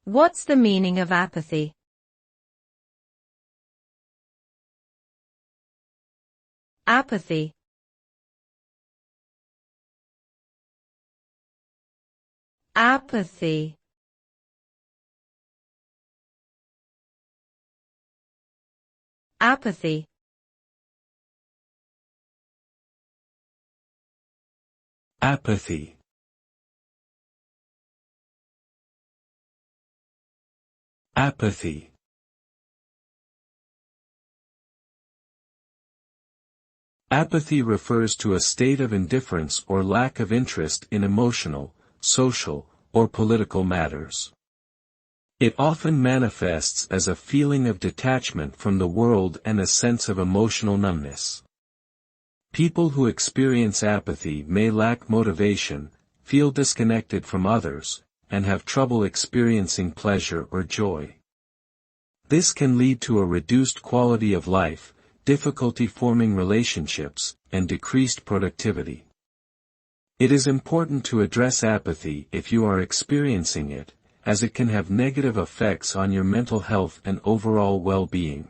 What's the meaning of apathy? Apathy. Apathy. Apathy. Apathy. Apathy. Apathy refers to a state of indifference or lack of interest in emotional, social, or political matters. It often manifests as a feeling of detachment from the world and a sense of emotional numbness. People who experience apathy may lack motivation, feel disconnected from others, and have trouble experiencing pleasure or joy. This can lead to a reduced quality of life, difficulty forming relationships, and decreased productivity. It is important to address apathy if you are experiencing it, as it can have negative effects on your mental health and overall well-being.